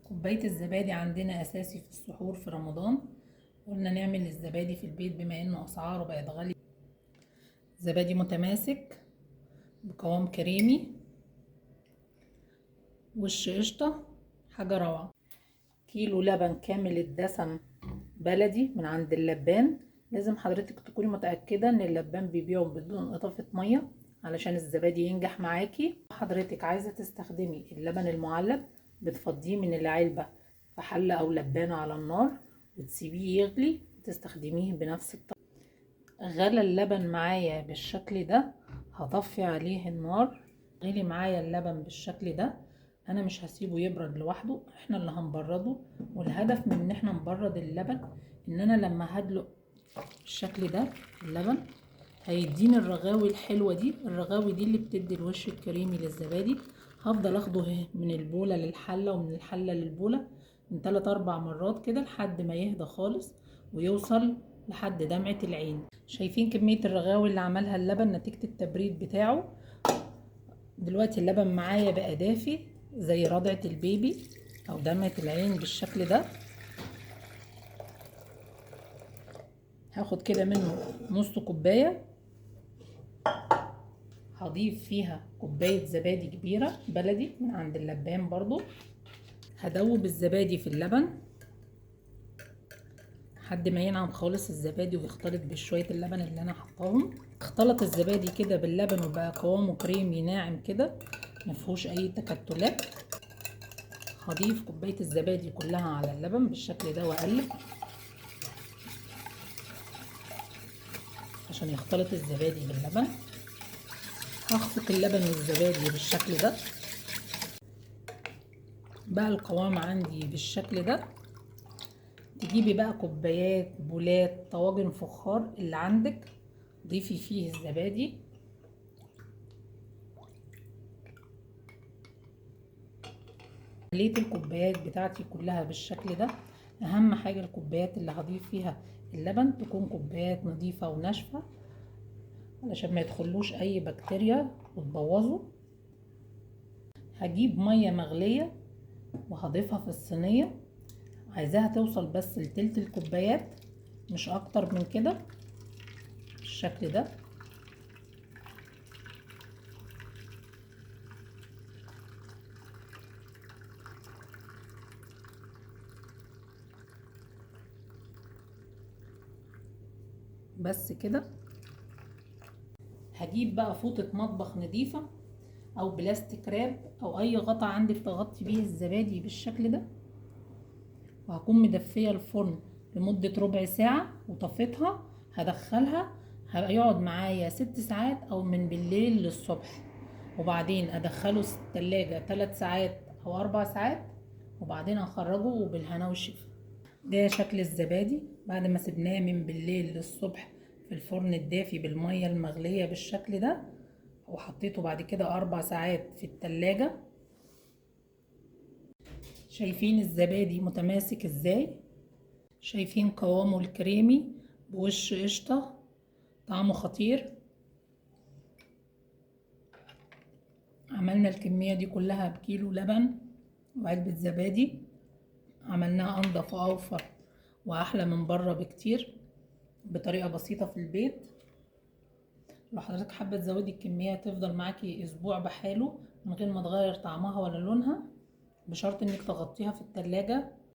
كوباية الزبادي عندنا أساسي في السحور في رمضان. قلنا نعمل الزبادي في البيت بما إنه أسعاره بقت غالية. زبادي متماسك بقوام كريمي، وش قشطة، حاجة روعة. كيلو لبن كامل الدسم بلدي من عند اللبان. لازم حضرتك تكوني متأكدة إن اللبان بيبيعه بدون إضافة مية علشان الزبادي ينجح معاكي. حضرتك عايزة تستخدمي اللبن المعلب، بتفضيه من العلبة في حلة أو لبانة على النار وتسيبيه يغلي وتستخدميه بنفس الطريقة. غلى اللبن معايا بالشكل ده، هطفي عليه النار. غلي معايا اللبن بالشكل ده، انا مش هسيبه يبرد لوحده، احنا اللي هنبرده. والهدف من ان احنا نبرد اللبن ان انا لما هدلق بالشكل ده اللبن هيديني الرغاوي الحلوة دي. الرغاوي دي اللي بتدي الوش الكريمي للزبادي. هفضل اخده من البولة للحلة ومن الحلة للبولة من 3-4 مرات كده لحد ما يهدى خالص ويوصل لحد دمعة العين. شايفين كمية الرغاوي اللي عملها اللبن نتيجة التبريد بتاعه؟ دلوقتي اللبن معايا بقى دافي زي رضعة البيبي او دمعة العين بالشكل ده. هاخد كده منه نص كوباية، هضيف فيها كوباية زبادي كبيرة بلدي من عند اللبان برضو. هدوب الزبادي في اللبن لحد ما ينعم خالص الزبادي ويختلط بشوية اللبن اللي انا حطاهم. اختلط الزبادي كده باللبن وبقى قوامه كريمي ناعم كده، مفيهوش اي تكتلات. هضيف كوباية الزبادي كلها على اللبن بالشكل ده واقلب عشان يختلط الزبادي باللبن. هخفق اللبن والزبادي بالشكل ده. بقى القوام عندي بالشكل ده. تجيبي بقى كوبايات، بولات، طواجن فخار اللي عندك، ضيفي فيه الزبادي. مليت الكوبايات بتاعتي كلها بالشكل ده. اهم حاجة الكوبايات اللي هضيف فيها اللبن تكون كوبايات نظيفة وناشفة علشان ما يدخلوش اي بكتيريا وتبوظه. هجيب مية مغلية وهضيفها في الصينية. عايزاها توصل بس لتلت الكوبايات مش اكتر من كده بالشكل ده. بس كده. هجيب بقى فوطة مطبخ نظيفة او بلاستيك راب او اي غطا عندك تغطي بيه الزبادي بالشكل ده، وهكون مدفية الفرن لمدة ربع ساعة وطفيتها. هدخلها هيقعد معايا 6 ساعات او من بالليل للصبح، وبعدين ادخله التلاجة 3 ساعات او 4 ساعات وبعدين اخرجه وبالهنا والشفا. ده شكل الزبادي بعد ما سبناه من بالليل للصبح في الفرن الدافي بالمية المغلية بالشكل ده، وحطيته بعد كده 4 ساعات في التلاجة. شايفين الزبادي متماسك ازاي؟ شايفين قوامه الكريمي بوش قشطة، طعمه خطير. عملنا الكمية دي كلها بكيلو لبن وعلبة زبادي. عملناها انضف واوفر واحلى من بره بكتير بطريقة بسيطة في البيت. لو حضرتك حابة تزودي الكمية تفضل معاكي اسبوع بحاله من غير ما تغير طعمها ولا لونها، بشرط انك تغطيها في التلاجة